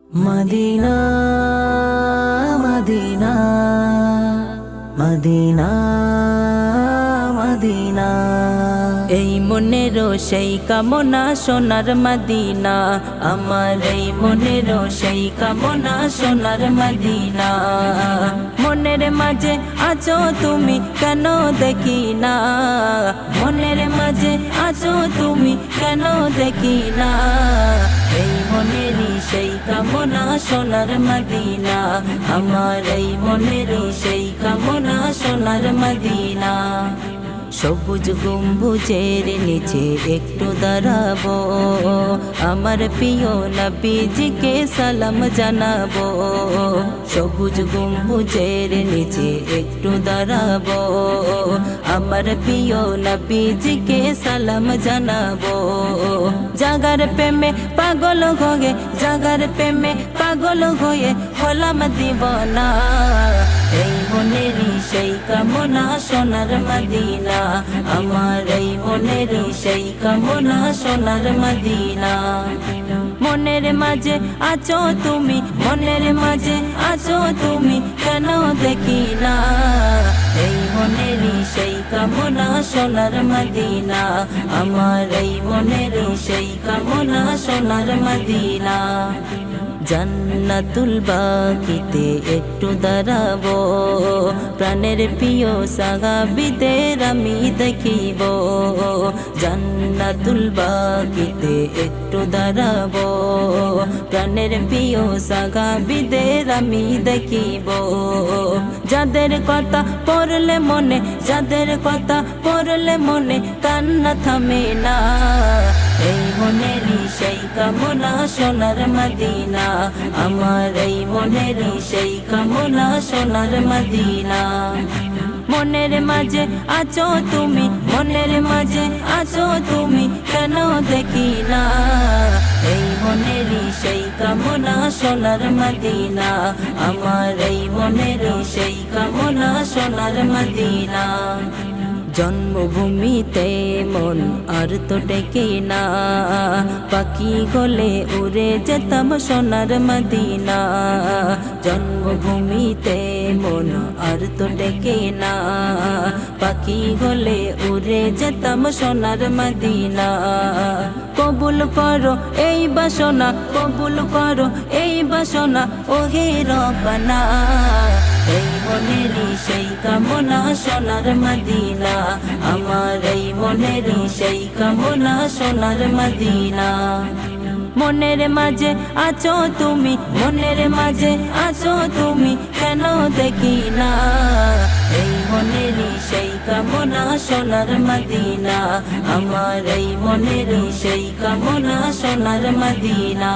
Medina Medina Medina Medina এই মনেরও সেই কামনা সোনার মদিনা, আমার এই মনেরও সেই কামনা সোনার মদিনা। মনের মাঝে আছো তুমি কেন দেখি না, মনের মাঝে আছো তুমি কেন দেখি না। এই মনেরই সেই কামনা সোনার মদিনা, আমার এই মনেরই সেই কামনা সোনার মদিনা। সবুজ গম্বুজের নিচে একটু দাঁড়াবো, আমার প্রিয় নবীজিকে সালাম জানাবো। সবুজ গম্বুজের নিচে একটু দাঁড়াবো, আমার প্রিয় নবীজিকে সালাম জানাবো। জাগার প্রেমে পাগল হয়ে, জাগার প্রেমে পাগল হয়ে হলাম দিওয়ানা। এই মনেরই সেই কামনা সোনার মদিনা, আমার এই মনেরই সেই কামনা সোনার মদিনা। মনের মাঝে আছো তুমি, মনের মাঝে আছো তুমি কেন দেখি না। এই মনেরই সেই কামনা সোনার মদিনা, আমার এই মনেরই সেই কামনা সোনার মদিনা। জান্নাতুল বাকিতে একটু দাঁড়াবো, প্রাণের প্রিয় সাহাবীদের আমি দেখিব। জান্নাতুল বাকিতে একটু দাঁড়াবো, প্রাণের প্রিয় সাহাবীদের আমি দেখিব। যাদের কথা পড়লে মনে, যাদের কথা পড়লে মনে কান্না থামে না। এই মনেরই সেই কামনা সোনার মদিনা, আমার এই মনেরই সেই কামনা সোনার মদিনা। মনের মাঝে আছো তুমি, মনের মাঝে আছো তুমি কেন দেখি না। এই মনেরই সেই কামনা সোনার মদিনা, আমার এই মনেরই সেই কামনা সোনার মদিনা। জন্মভূমিতে মন আর তো টেকে না, পাখি গলে উড়ে যেতাম সোনার মদিনা। জন্মভূমিতে মন আর তো টেকে না, পাখি গলে উড়ে যেতাম সোনার মদিনা। কবুল করো এই বাসনা, কবুল করো এই বাসনা ওহে রব্বানা। এই মনেরই সেই কামনা সোনার মদিনা, আমার এই মনেরই সেই কামনা সোনার মদিনা। মনের মাঝে আছো তুমি, মনের মাঝে আছো তুমি কেন দেখি না। এই মনেরই সেই কামনা সোনার মদিনা, আমার এই মনেরই সেই কামনা সোনার মদিনা।